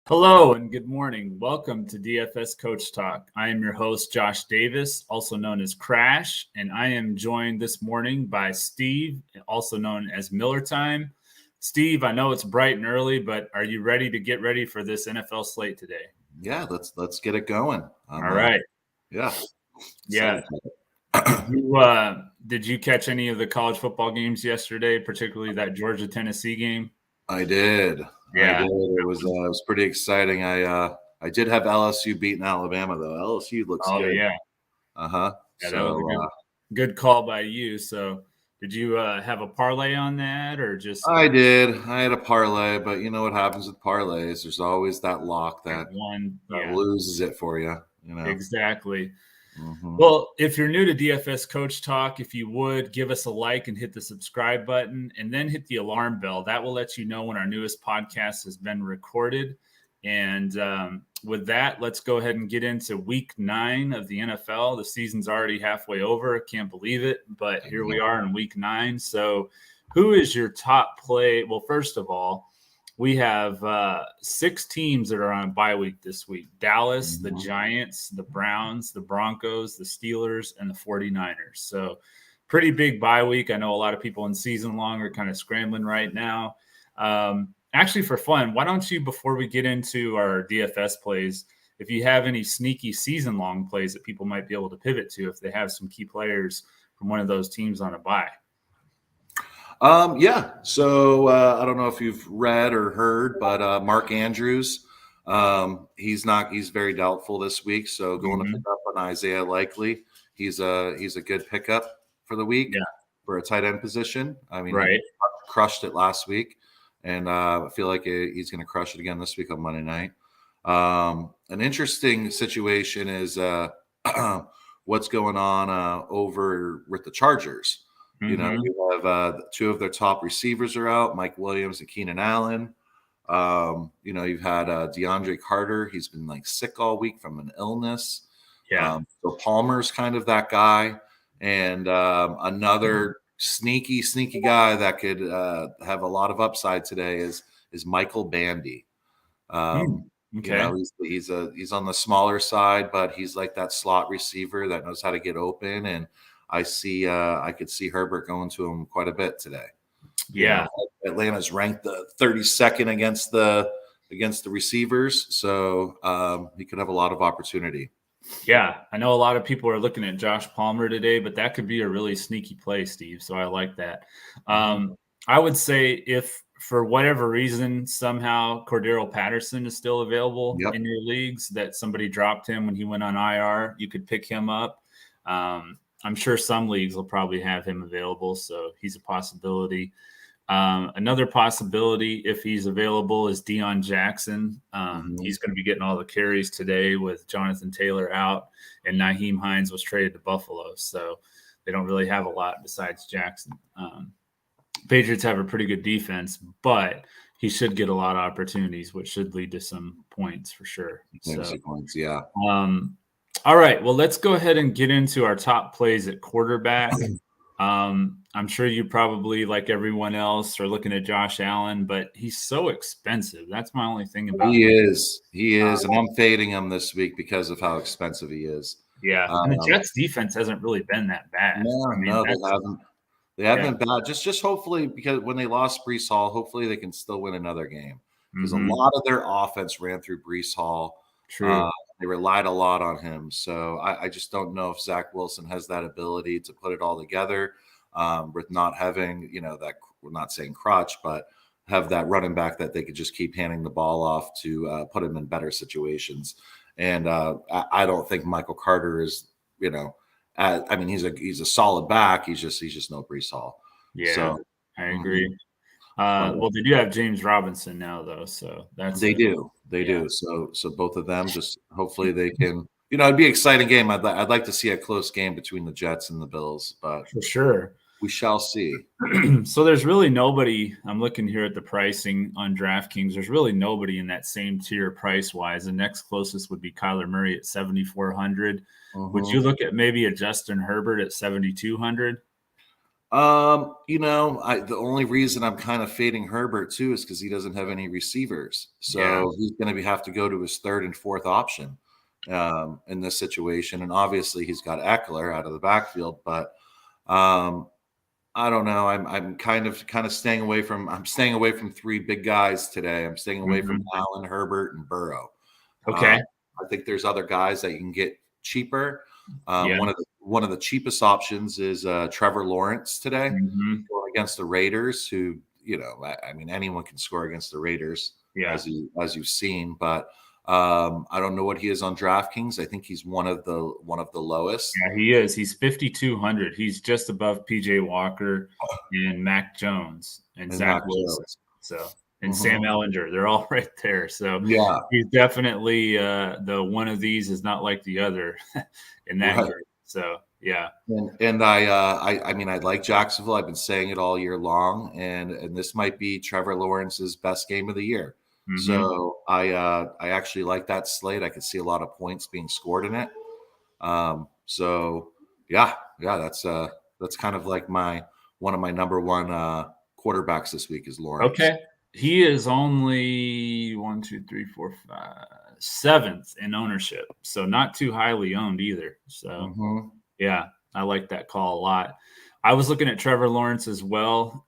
Hello and good morning. Welcome to DFS Coach Talk. I am your host, Josh Davis, also known as Crash, and I am joined this morning by Steve, also known as Miller Time. Steve, I know it's bright and early, but are you ready to get ready for this NFL slate today? Yeah, let's get it going. All right. Yeah. Yeah. Did you catch any of the college football games yesterday, particularly that Georgia-Tennessee game? I did. Yeah. It was pretty exciting. I did have LSU beating Alabama though. LSU looks good. Yeah. Uh-huh. Yeah, that was a good call by you. So did you have a parlay on that or just? I did. I had a parlay, but you know what happens with parlays? There's always that lock that loses it for you. You know exactly. Mm-hmm. Well, if you're new to DFS Coach Talk, if you would give us a like and hit the subscribe button and then hit the alarm bell, that will let you know when our newest podcast has been recorded. And with that, let's go ahead and get into week 9 of the NFL. The season's already halfway over. I can't believe it, but here we are in week 9. So who is your top play? Well, first of all, we have 6 teams that are on bye week this week. Dallas, the Giants, the Browns, the Broncos, the Steelers, and the 49ers. So pretty big bye week. I know a lot of people in season long are kind of scrambling right now. Actually, for fun, why don't you, before we get into our DFS plays, if you have any sneaky season long plays that people might be able to pivot to if they have some key players from one of those teams on a bye. Yeah. So I don't know if you've read or heard, but Mark Andrews, he's very doubtful this week. So going to pick up on Isaiah Likely. He's a good pickup for the week for a tight end position. I mean, he crushed it last week, and I feel like he's going to crush it again this week on Monday night. An interesting situation is what's going on over with the Chargers. You know, you have 2 of their top receivers are out, Mike Williams and Keenan Allen. You know, you've had DeAndre Carter. He's been like sick all week from an illness. So Palmer's kind of that guy. And another sneaky guy that could have a lot of upside today is Michael Bandy. You know, he's on the smaller side, but he's like that slot receiver that knows how to get open. And I could see Herbert going to him quite a bit today. Yeah. You know, Atlanta's ranked the 32nd against the receivers, so he could have a lot of opportunity. Yeah, I know a lot of people are looking at Josh Palmer today, but that could be a really sneaky play, Steve. So I like that. I would say if for whatever reason somehow Cordero Patterson is still available in your leagues, that somebody dropped him when he went on IR, you could pick him up. I'm sure some leagues will probably have him available, so he's a possibility. Another possibility, if he's available, is Deion Jackson. He's going to be getting all the carries today with Jonathan Taylor out, and Nyheim Hines was traded to Buffalo, so they don't really have a lot besides Jackson. Patriots have a pretty good defense, but he should get a lot of opportunities, which should lead to some points for sure. Points, yeah. All right, well, let's go ahead and get into our top plays at quarterback. I'm sure you probably, like everyone else, are looking at Josh Allen, but he's so expensive. That's my only thing about him. He is, and I'm fading him this week because of how expensive he is. Yeah, and the Jets' defense hasn't really been that bad. No, they haven't. They haven't been bad. Just hopefully, because when they lost Breece Hall, hopefully they can still win another game. Because a lot of their offense ran through Breece Hall. True. They relied a lot on him. So I just don't know if Zach Wilson has that ability to put it all together with not having, you know, that we're not saying crutch, but have that running back that they could just keep handing the ball off to put him in better situations. And I don't think Michael Carter is, you know, I mean, he's a solid back. He's just no Breece Hall. Yeah, so, I agree. Well, they do have James Robinson now, though, so that's they do. So both of them, just hopefully they can. You know, it'd be an exciting game. I'd like to see a close game between the Jets and the Bills, but for sure we shall see. So there's really nobody. I'm looking here at the pricing on DraftKings. There's really nobody in that same tier price wise. The next closest would be Kyler Murray at 7,400. Would you look at maybe a Justin Herbert at 7,200? The only reason I'm kind of fading Herbert too is because he doesn't have any receivers, so he's going to have to go to his third and fourth option in this situation. And obviously, he's got Eckler out of the backfield, but I don't know. I'm kind of staying away from. I'm staying away from three big guys today. I'm staying away from Allen, Herbert, and Burrow. Okay. I think there's other guys that you can get cheaper. One of the cheapest options is Trevor Lawrence today, going against the Raiders, who, I mean, anyone can score against the Raiders, as you've seen. But I don't know what he is on DraftKings. I think he's one of the lowest. Yeah, he is. He's 5,200. He's just above PJ Walker and Mac Jones and Zach Wilson. So. And Sam Ellinger, they're all right there. So he's definitely the one of these is not like the other in that group. So and I mean, I like Jacksonville. I've been saying it all year long, and this might be Trevor Lawrence's best game of the year. So I actually like that slate. I could see a lot of points being scored in it. That's kind of like one of my number one quarterbacks this week is Lawrence. Okay. He is only 7th in ownership, so not too highly owned either. So, I like that call a lot. I was looking at Trevor Lawrence as well.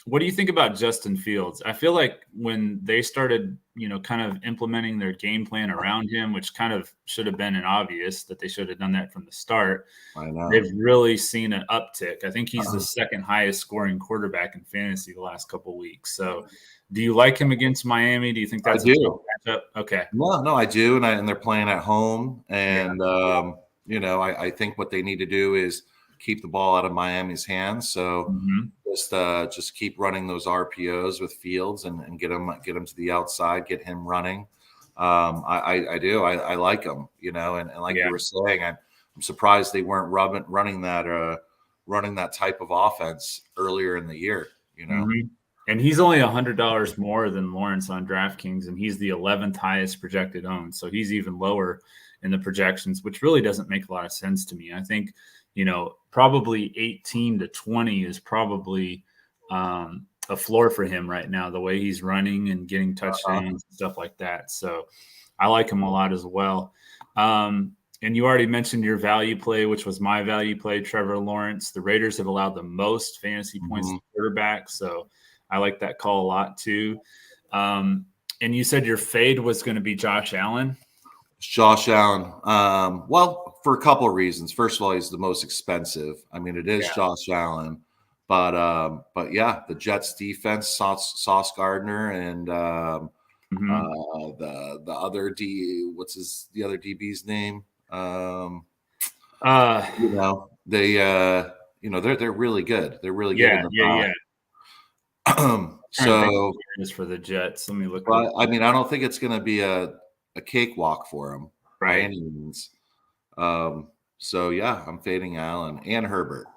What do you think about Justin Fields? I feel like when they started, kind of implementing their game plan around him, which kind of should have been an obvious that they should have done that from the start. I know. They've really seen an uptick. I think he's the second highest scoring quarterback in fantasy the last couple of weeks. So do you like him against Miami? Do you think that's a good matchup? Okay. No, I do. And they're playing at home. And, I think what they need to do is keep the ball out of Miami's hands. So just keep running those RPOs with Fields and get him to the outside, get him running. I do. I like him, and like you were saying, I'm surprised they weren't running that type of offense earlier in the year, And he's only $100 more than Lawrence on DraftKings, and he's the 11th highest projected owned. So he's even lower in the projections, which really doesn't make a lot of sense to me. I think, probably 18 to 20 is probably a floor for him right now, the way he's running and getting touchdowns and stuff like that. So I like him a lot as well. And you already mentioned your value play, which was my value play, Trevor Lawrence. The Raiders have allowed the most fantasy points to quarterback. So I like that call a lot too. And you said your fade was going to be Josh Allen. Josh Allen. Well, for a couple of reasons. First of all, he's the most expensive. I mean, it is Josh Allen, but the Jets defense, Sauce Gardner, and the other the other DB's name? They're really good. They're really good. So is for the Jets. Let me look. But I mean, I don't think it's going to be a cakewalk for him by any means. I'm fading Allen and Herbert.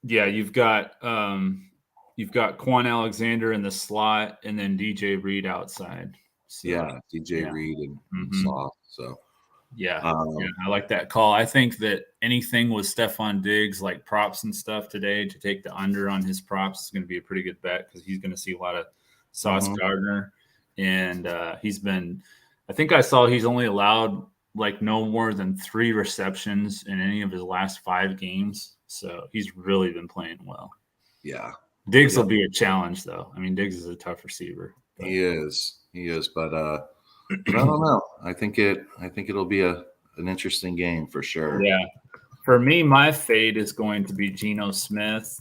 Yeah, you've got Quan Alexander in the slot, and then DJ Reed outside. So, DJ Reed and Sauce. So I like that call. I think that anything with Stephon Diggs, like props and stuff today, to take the under on his props is going to be a pretty good bet because he's going to see a lot of Sauce Gardner, and he's been. I think I saw he's only allowed like no more than 3 receptions in any of his last 5 games. So he's really been playing well. Yeah. Diggs will be a challenge though. I mean, Diggs is a tough receiver. But. He is, but I don't know. I think it'll be an interesting game for sure. Yeah. For me, my fade is going to be Geno Smith.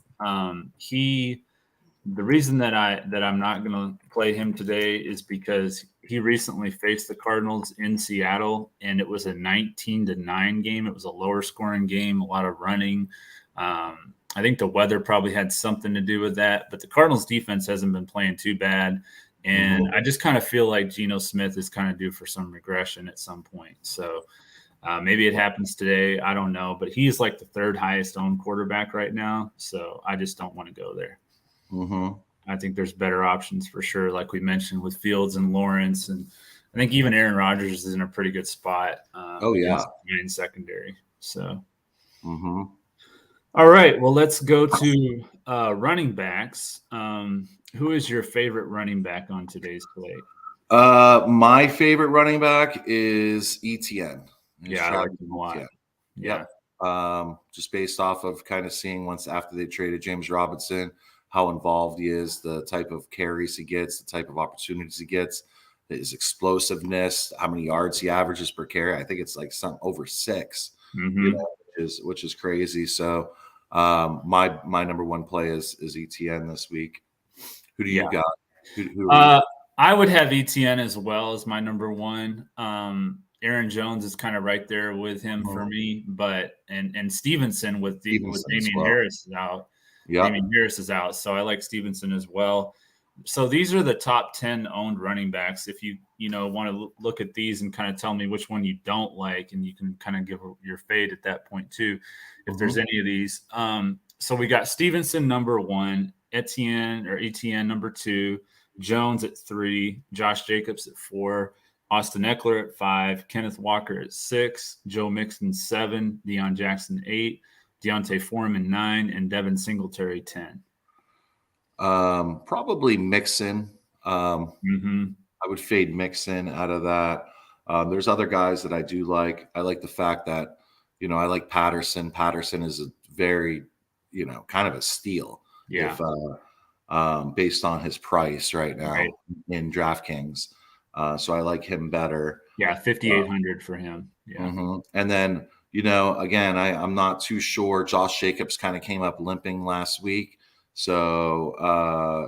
The reason that I'm not going to play him today is because he recently faced the Cardinals in Seattle, and it was a 19-9 game. It was a lower scoring game, a lot of running. I think the weather probably had something to do with that, but the Cardinals defense hasn't been playing too bad. And I just kind of feel like Geno Smith is kind of due for some regression at some point. So maybe it happens today. I don't know, but he's like the 3rd highest owned quarterback right now. So I just don't want to go there. I think there's better options for sure, like we mentioned with Fields and Lawrence, and I think even Aaron Rodgers is in a pretty good spot. In secondary. So, All right. Well, let's go to running backs. Who is your favorite running back on today's slate? My favorite running back is ETN. Yeah, I like him a lot. Yeah. Yep. Just based off of kind of seeing once after they traded James Robinson, how involved he is, the type of carries he gets, the type of opportunities he gets, his explosiveness, how many yards he averages per carry. I think it's like some over 6, which is crazy. So my number one play is ETN this week. Who do you got? Who I would have ETN as well as my number one. Aaron Jones is kind of right there with him for me, but and Stevenson with Damian Harris is out. Yeah, Damian Harris is out, so I like Stevenson as well. So these are the top 10 owned running backs. If you want to look at these and kind of tell me which one you don't like, and you can kind of give your fade at that point too, if there's any of these. So we got Stevenson number 1, ETN number 2, Jones at 3, Josh Jacobs at 4, Austin Eckler at 5, Kenneth Walker at 6, Joe Mixon 7, Deion Jackson 8, Deontay Foreman 9, and Devin Singletary 10. Probably Mixon. I would fade Mixon out of that. There's other guys that I do like. I like the fact that, I like Patterson. Patterson is a very, kind of a steal. Yeah. Based on his price right now in DraftKings. So I like him better. Yeah, 5,800 for him. Yeah. And then, again, I'm not too sure. Josh Jacobs kind of came up limping last week. So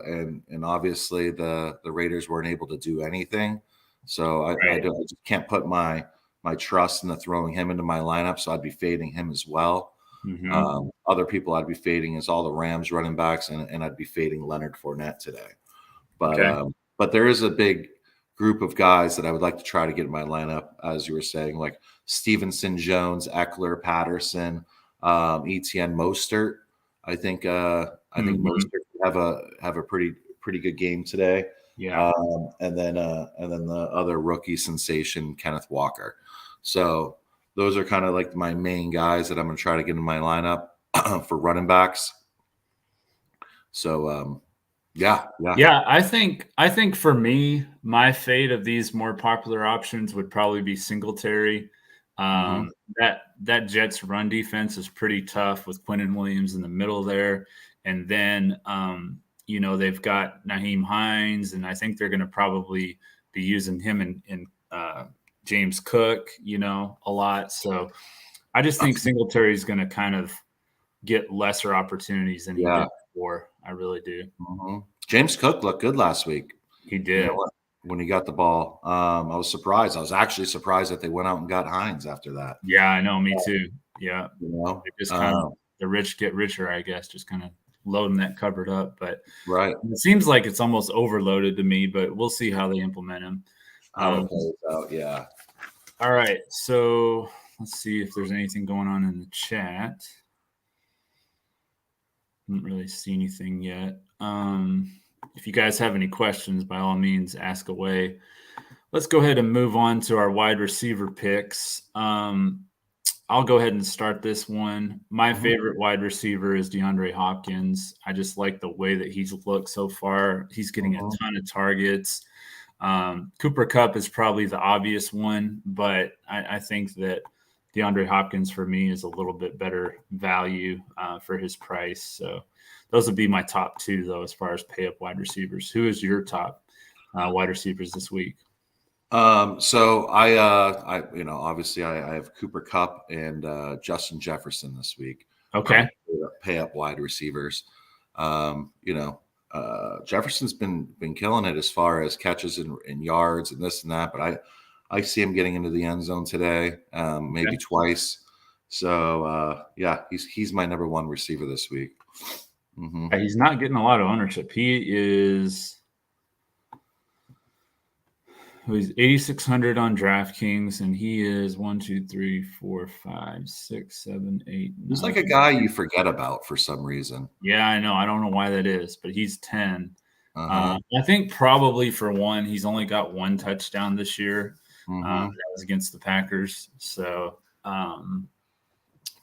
and obviously the Raiders weren't able to do anything. So I just can't put my trust into throwing him into my lineup. So I'd be fading him as well. Other people I'd be fading is all the Rams running backs, and I'd be fading Leonard Fournette today. But there is a big group of guys that I would like to try to get in my lineup, as you were saying, like Stevenson, Jones, Eckler, Patterson, ETN, Mostert. I think Mostert have a pretty good game today. Yeah. And then the other rookie sensation, Kenneth Walker. So those are kind of like my main guys that I'm going to try to get in my lineup for running backs. So, yeah. I think for me, my fade of these more popular options would probably be Singletary. That Jets run defense is pretty tough with Quinnen Williams in the middle there. And then, they've got Nyheim Hines, and I think they're going to probably be using him in James Cook, a lot. So I just think Singletary is going to kind of get lesser opportunities than he did before. I really do. James Cook looked good last week. He did. When he got the ball. I was surprised. I was actually surprised that they went out and got Hines after that. Yeah, I know. Me too. Yeah. They just kind of the rich get richer, I guess, just kind of loading that cupboard up. But it seems like it's almost overloaded to me, but we'll see how they implement him. Yeah. All right. So let's see if there's anything going on in the chat. Didn't really see anything yet. If you guys have any questions, by all means, ask away. Let's go ahead and move on to our wide receiver picks. I'll go ahead and start this one. My favorite wide receiver is DeAndre Hopkins. I just like the way that he's looked so far. He's getting a ton of targets. Cooper Kupp is probably the obvious one, but I think that DeAndre Hopkins for me is a little bit better value for his price. So those would be my top 2, though, as far as pay up wide receivers. Who is your top wide receivers this week? So I obviously I have Cooper Kupp and Justin Jefferson this week. Okay. Pay up wide receivers. Jefferson's been killing it as far as catches and yards and this and that, but I see him getting into the end zone today, maybe twice. So he's my number 1 receiver this week. He's not getting a lot of ownership. He's 8,600 on DraftKings, and he is 1, 2, 3, 4, 5, 6, 7, 8. He's like a guy you forget about for some reason. Yeah, I know. I don't know why that is, but he's 10. I think probably for one, he's only got 1 touchdown this year. That was against the Packers. So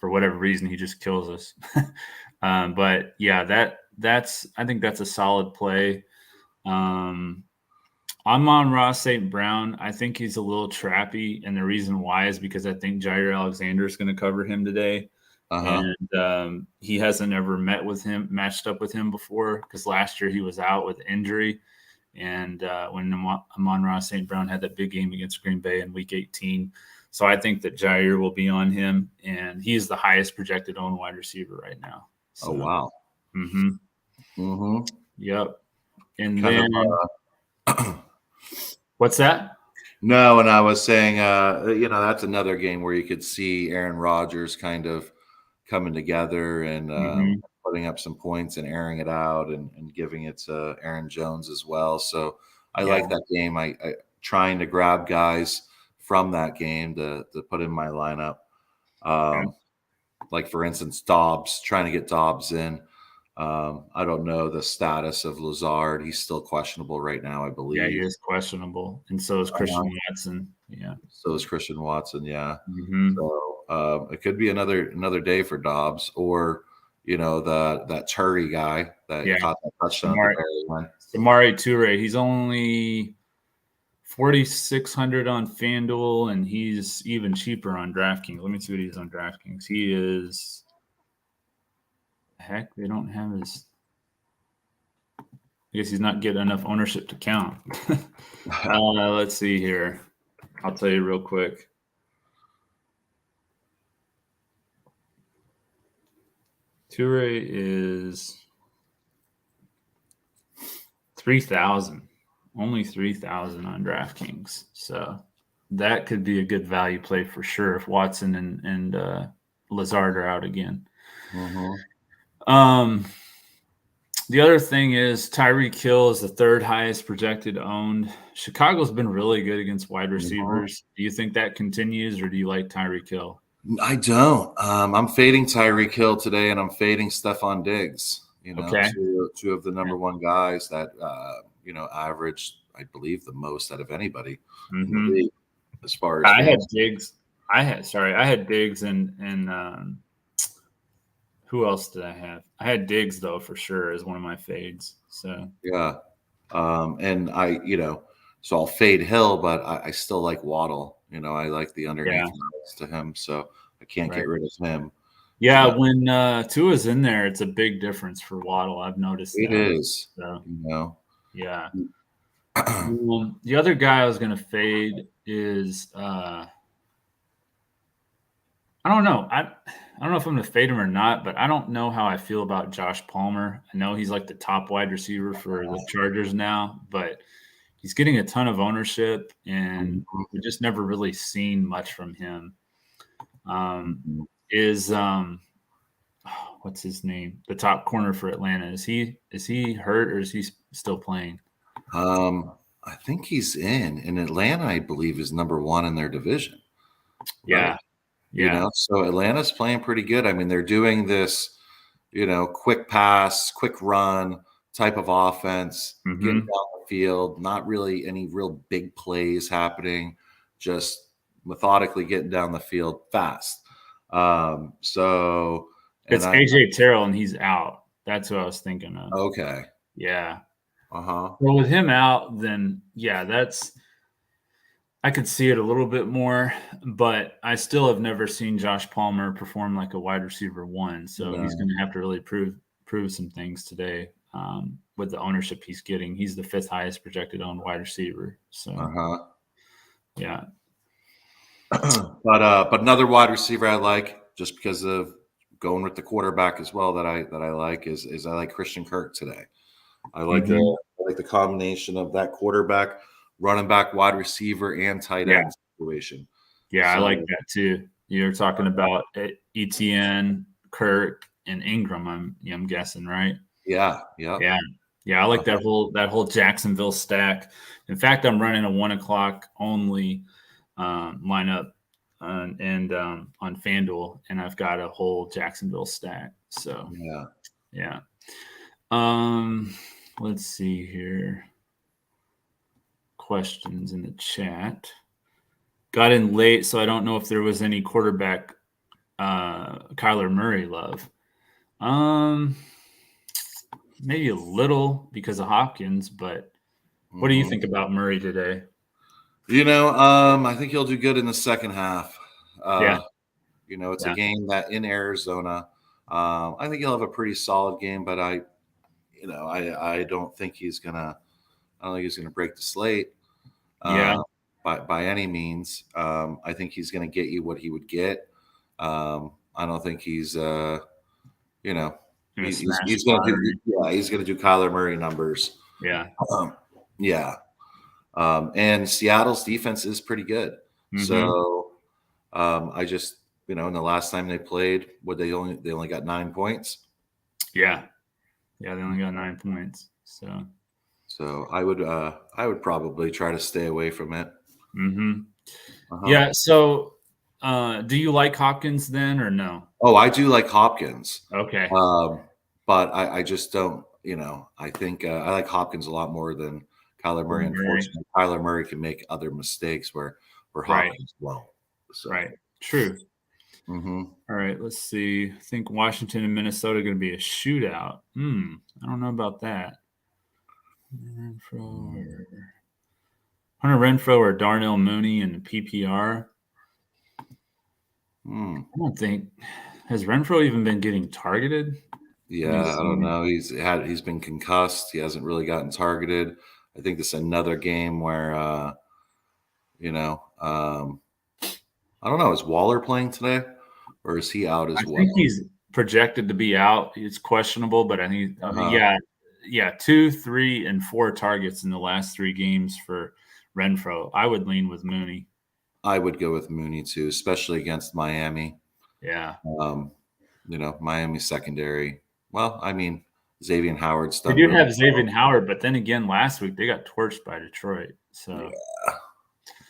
for whatever reason, he just kills us. But yeah, I think that's a solid play. I'm on Ross St. Brown. I think he's a little trappy, and the reason why is because I think Jair Alexander is going to cover him today. And he hasn't ever matched up with him before, because last year he was out with injury. And when Amon-Ra St. Brown had that big game against Green Bay in Week 18. So I think that Jair will be on him, and he's the highest projected owned wide receiver right now. So, oh, wow. Mm-hmm. Mm-hmm. Yep. And kind then what's that? No, and I was saying, that's another game where you could see Aaron Rodgers kind of coming together and putting up some points and airing it out and giving it to Aaron Jones as well. So I like that game. I trying to grab guys from that game to put in my lineup. Like, for instance, Dobbs, trying to get Dobbs in. I don't know the status of Lazard. He's still questionable right now, I believe. Yeah, he is questionable. And so is Christian Watson. Yeah. So is Christian Watson, yeah. Mm-hmm. So it could be another day for Dobbs, or that Turi guy that caught that touchdown. Samori Toure. He's only 4,600 on FanDuel, and he's even cheaper on DraftKings. Let me see what he's on DraftKings. He is. Heck, they don't have his. I guess he's not getting enough ownership to count. Let's see here. I'll tell you real quick. Toure is 3,000, only 3,000 on DraftKings. So that could be a good value play for sure if Watson and Lazard are out again. The other thing is Tyreek Hill is the third highest projected owned. Chicago's been really good against wide receivers. Do you think that continues, or do you like Tyreek Hill? I don't. I'm fading Tyreek Hill today, and I'm fading Stephon Diggs. Two of the number one guys that averaged, I believe, the most out of anybody in the league. As far as I had Diggs. I had Diggs and who else did I have? I had Diggs, though, for sure, as one of my fades. So yeah, and so I'll fade Hill, but I still like Waddle. I like the underneath to him, so I can't get rid of him. Yeah, when Tua's in there, it's a big difference for Waddle. I've noticed it that. Is. So, yeah. The other guy I was going to fade is I don't know. I don't know if I'm going to fade him or not, but I don't know how I feel about Josh Palmer. I know he's like the top wide receiver for the Chargers now, but he's getting a ton of ownership, and we just never really seen much from him. What's his name? The top corner for Atlanta. Is he hurt, or is he still playing? I think he's in Atlanta. I believe is number one in their division. Yeah. Right? So Atlanta's playing pretty good. I mean, they're doing this, quick pass, quick run type of offense, getting down the field, not really any real big plays happening, just methodically getting down the field fast. So it's AJ Terrell, and he's out. That's who I was thinking of. Okay. Yeah. Well, with him out, then I could see it a little bit more, but I still have never seen Josh Palmer perform like a wide receiver one. So he's going to have to really prove some things today with the ownership he's getting. He's the fifth highest projected owned wide receiver. So, yeah. But another wide receiver I like, just because of going with the quarterback as well, that I like is I like Christian Kirk today. I like the combination of that quarterback, running back, wide receiver, and tight end situation. Yeah, I like that too. You're talking about ETN, Kirk, and Ingram. I'm guessing, right? Yeah. I like that whole Jacksonville stack. In fact, I'm running a 1:00 only lineup on FanDuel, and I've got a whole Jacksonville stack. So yeah. Let's see here. Questions in the chat. Got in late, so I don't know if there was any quarterback Kyler Murray love? Maybe a little because of Hopkins, but what do you think about Murray today? I think he'll do good in the second half. Yeah. It's a game that in Arizona. I think he'll have a pretty solid game, but I don't think he's gonna. I don't think he's gonna break the slate. Yeah. By any means. I think he's gonna get you what he would get. I don't think he's he's gonna do Kyler Murray numbers. Yeah. Yeah. And Seattle's defense is pretty good. Mm-hmm. So I just, in the last time they played, they only got 9 points. Yeah. Yeah, they only got 9 points. So I would probably try to stay away from it. Mm-hmm. Yeah. So do you like Hopkins then or no? Oh, I do like Hopkins. Okay. But I just don't, I think I like Hopkins a lot more than Kyler Murray. Unfortunately, Kyler Murray can make other mistakes where Hopkins won't. So. Right. True. Mm-hmm. All right. Let's see. I think Washington and Minnesota are going to be a shootout. I don't know about that. Hunter Renfrow or Darnell Mooney in the PPR. I don't think has Renfrow even been getting targeted. Yeah, I don't know. He's been concussed. He hasn't really gotten targeted. I think this is another game where I don't know. Is Waller playing today, or is he out as well? I think he's projected to be out. It's questionable, but I think yeah, 2, 3, and 4 targets in the last 3 games for Renfrow. I would lean with Mooney. I would go with Mooney too, especially against Miami. Yeah. Miami secondary. Well, I mean, Xavier Howard's done. They do have Xavier Howard, but then again, last week they got torched by Detroit. So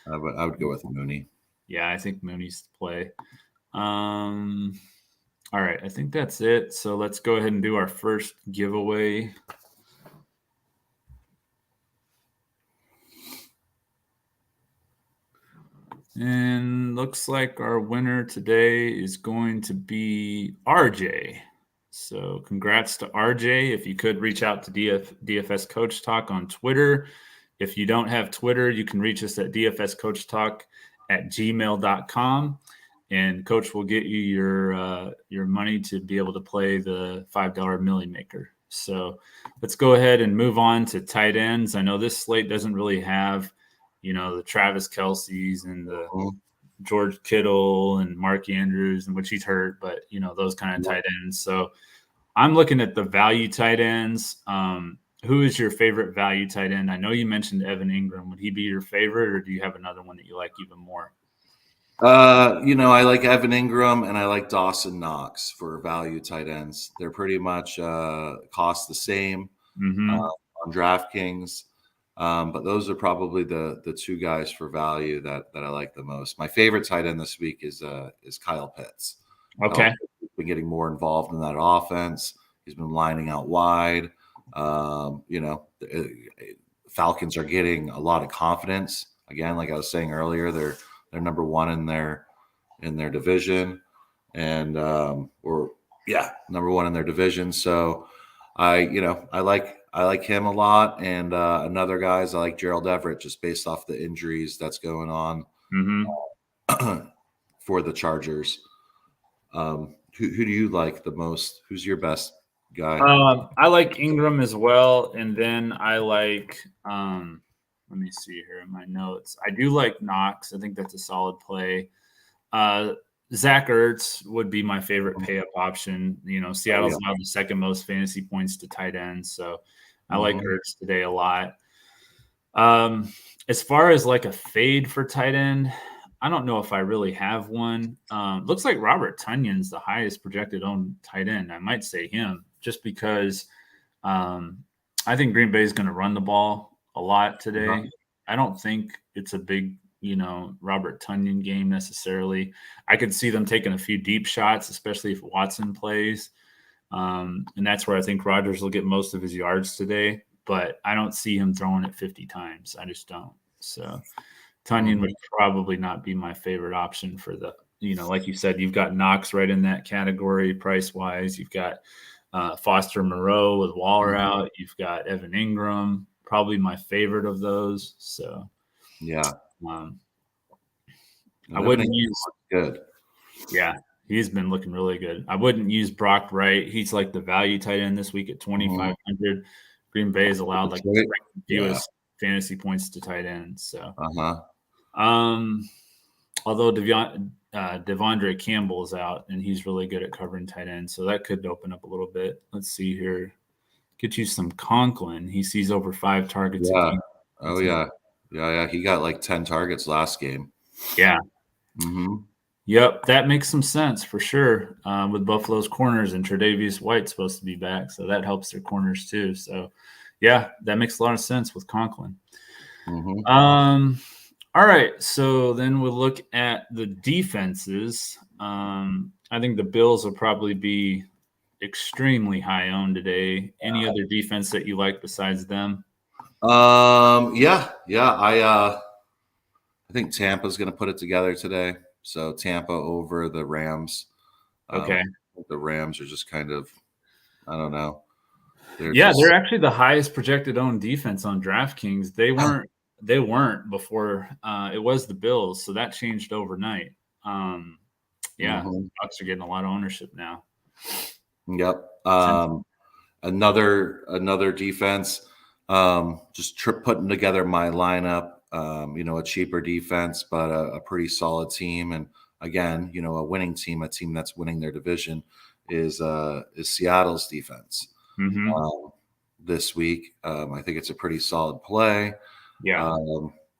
yeah, I would go with Mooney. Yeah, I think Mooney's the play. All right, I think that's it. So let's go ahead and do our first giveaway. And looks like our winner today is going to be RJ. So congrats to RJ. If you could reach out to DFS Coach Talk on Twitter. If you don't have Twitter, you can reach us at dfscoachtalk@gmail.com. And Coach will get you your money to be able to play the $5 Millie Maker. So let's go ahead and move on to tight ends. I know this slate doesn't really have the Travis Kelce's and the George Kittle and Mark Andrews, and which he's hurt, but those kind of tight ends. So I'm looking at the value tight ends. Who is your favorite value tight end? I know you mentioned Evan Ingram. Would he be your favorite, or do you have another one that you like even more? I like Evan Ingram and I like Dawson Knox for value tight ends. They're pretty much cost the same on DraftKings. But those are probably the 2 guys for value that I like the most. My favorite tight end this week is Kyle Pitts. Okay. He's been getting more involved in that offense. He's been lining out wide. Falcons are getting a lot of confidence. Again, like I was saying earlier, they're number 1 in their division, and number 1 in their division. So I like him a lot, and another guys I like Gerald Everett just based off the injuries that's going on for the Chargers. Who do you like the most? Who's your best guy? I like Ingram as well, and then I like let me see here in my notes. I do like Knox. I think that's a solid play. Zach Ertz would be my favorite pay-up option. Seattle's now the second most fantasy points to tight ends, so I like Ertz today a lot. As far as like a fade for tight end, I don't know if I really have one. Looks like Robert Tunyon's the highest projected owned tight end. I might say him just because I think Green Bay is going to run the ball a lot today. I don't think it's a big, Robert Tonyan game necessarily. I could see them taking a few deep shots, especially if Watson plays. And that's where I think Rodgers will get most of his yards today. But I don't see him throwing it 50 times. I just don't. So Tonyan would probably not be my favorite option for the like you said, you've got Knox right in that category price wise. You've got Foster Moreau with Waller out. You've got Evan Ingram, probably my favorite of those. So yeah, I wouldn't use good. Yeah, he's been looking really good. I wouldn't use Brock Wright. He's like the value tight end this week at 2,500. Green Bay has allowed like the fewest fantasy points to tight ends. So, although Devondre Campbell is out and he's really good at covering tight ends, so that could open up a little bit. Let's see here. Get you some Conklin. He sees over 5 targets. Yeah. Oh yeah. Yeah. He got like 10 targets last game. Yeah. Yep, that makes some sense for sure with Buffalo's corners, and Tre'Davious White's supposed to be back, so that helps their corners too. So, yeah, that makes a lot of sense with Conklin. All right, so then we'll look at the defenses. I think the Bills will probably be extremely high owned today. Any other defense that you like besides them? Yeah. I think Tampa's going to put it together today. So Tampa over the Rams. Okay. The Rams are just kind of, I don't know. They're actually the highest projected owned defense on DraftKings. They weren't before. It was the Bills, so that changed overnight. Bucs are getting a lot of ownership now. Yep. Another defense. Just putting together my lineup. A cheaper defense, but a pretty solid team. And again, a winning team, a team that's winning their division is Seattle's defense. This week. I think it's a pretty solid play. Yeah.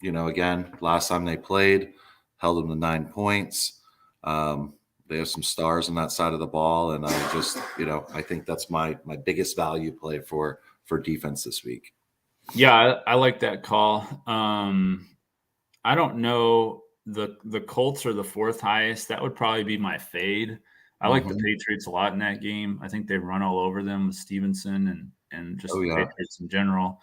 Again, last time they played, held them to 9 points. They have some stars on that side of the ball. And I just, I think that's my biggest value play for defense this week. Yeah, I like that call. I don't know. The Colts are the 4th highest. That would probably be my fade. I like the Patriots a lot in that game. I think they run all over them with Stevenson and just the Patriots in general.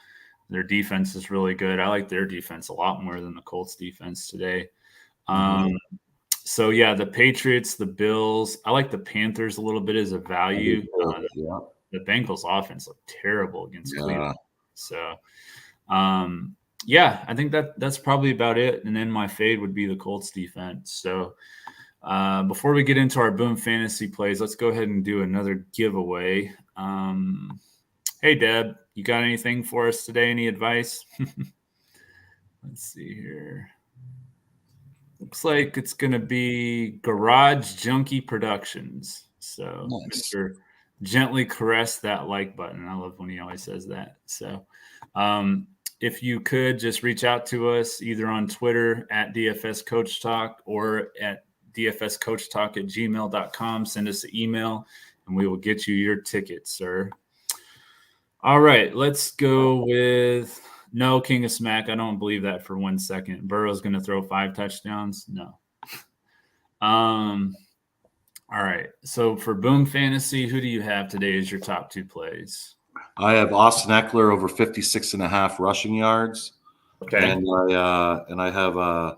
Their defense is really good. I like their defense a lot more than the Colts defense today. So, yeah, the Patriots, the Bills. I like the Panthers a little bit as a value. The Bengals offense looked terrible against Cleveland. So, I think that's probably about it. And then my fade would be the Colts defense. So, before we get into our Boom Fantasy plays, let's go ahead and do another giveaway. Hey, Deb, you got anything for us today? Any advice? Let's see here. Looks like it's going to be Garage Junkie Productions. So, nice. Mr. Gently caress that like button. I love when he always says that. So, if you could just reach out to us either on Twitter at DFS Coach Talk or at dfscoachtalk@gmail.com. Send us an email and we will get you your ticket, sir. All right, let's go with no King of Smack. I don't believe that for 1 second. Burrow's going to throw 5 touchdowns. No. All right. So for Boom Fantasy, who do you have today as your top 2 plays? I have Austin Eckler over 56.5 rushing yards. Okay. And I have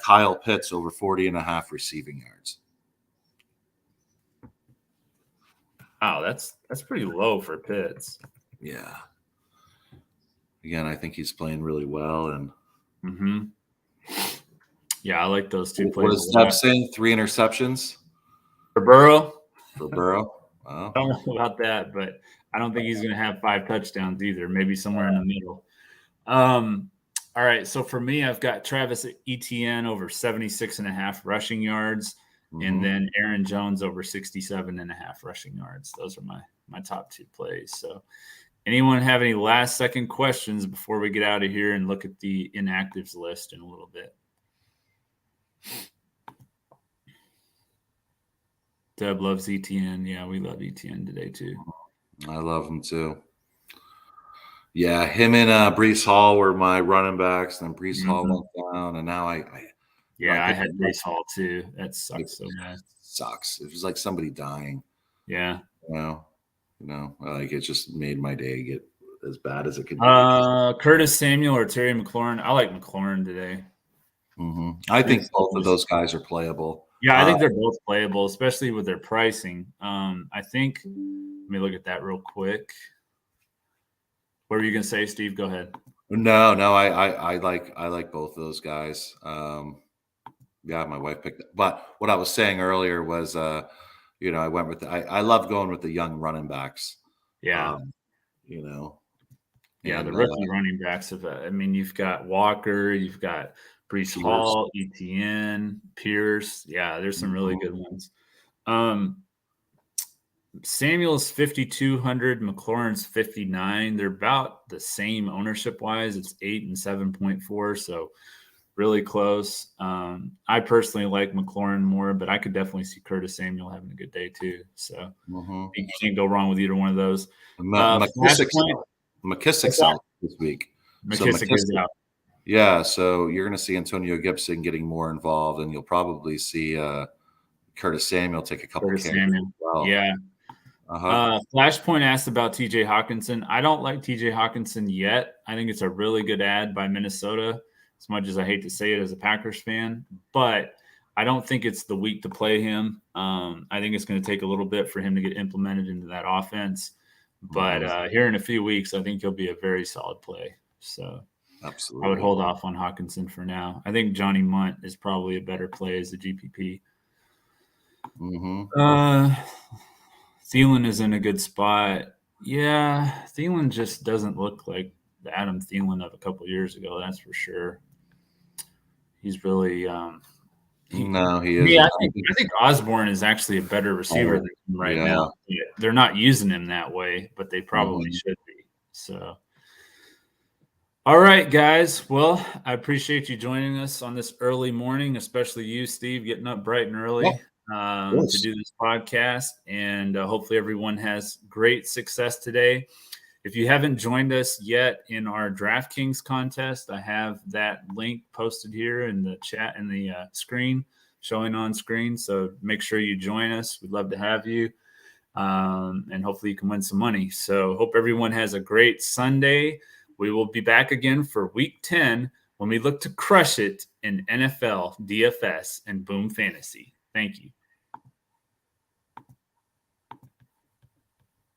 Kyle Pitts over 40.5 receiving yards. Wow, that's pretty low for Pitts. Yeah. Again, I think he's playing really well. And yeah, I like those 2 plays. What is Steph saying? 3 interceptions for Burrow? Wow. I don't know about that, but I don't think he's going to have 5 touchdowns either. Maybe somewhere in the middle. All right. So for me, I've got Travis Etienne over 76.5 rushing yards, and then Aaron Jones over 67.5 rushing yards. Those are my top 2 plays. So anyone have any last second questions before we get out of here and look at the inactives list in a little bit? Deb loves ETN. Yeah, we love ETN today too. I love him too. Yeah, him and Breece Hall were my running backs, and then Breece Hall went down, and now I had Breece Hall too. That sucks so bad. Sucks. It was like somebody dying. Yeah. Like it just made my day get as bad as it could be. Curtis Samuel or Terry McLaurin. I like McLaurin today. I think both of those guys are playable. Yeah, I think they're both playable, especially with their pricing. I think. Let me look at that real quick. What were you gonna say, Steve? Go ahead. No, I like both of those guys. Yeah, my wife picked it. But what I was saying earlier was, I went with I love going with the young running backs. Yeah. Yeah, the rookie running backs have. You've got Walker, you've got Brees Pierce. Hall, Etienne, Pierce. Yeah, there's some really good ones. Samuel's 5,200, McLaurin's 59. They're about the same ownership wise. It's 8 and 7.4, so really close. I personally like McLaurin more, but I could definitely see Curtis Samuel having a good day too. So you can't go wrong with either one of those. McKissick's out this week. McKissick is out. Yeah, so you're going to see Antonio Gibson getting more involved, and you'll probably see Curtis Samuel take a couple carries as well. Yeah. Flashpoint asked about TJ Hawkinson. I don't like TJ Hawkinson yet. I think it's a really good ad by Minnesota, as much as I hate to say it as a Packers fan, but I don't think it's the week to play him. I think it's going to take a little bit for him to get implemented into that offense. But here in a few weeks, I think he'll be a very solid play. So absolutely, I would hold off on Hawkinson for now. I think Johnny Munt is probably a better play as a GPP. Thielen is in a good spot. Yeah, Thielen just doesn't look like the Adam Thielen of a couple years ago. That's for sure. He's really no, he is. Yeah, I think Osborne is actually a better receiver than him right now. Yeah, they're not using him that way, but they probably should be. So, all right, guys. Well, I appreciate you joining us on this early morning, especially you, Steve, getting up bright and early to do this podcast. And hopefully everyone has great success today. If you haven't joined us yet in our DraftKings contest, I have that link posted here in the chat and the screen, showing on screen. So make sure you join us. We'd love to have you. And hopefully you can win some money. So hope everyone has a great Sunday. We will be back again for week 10 when we look to crush it in NFL DFS and Boom Fantasy. Thank you.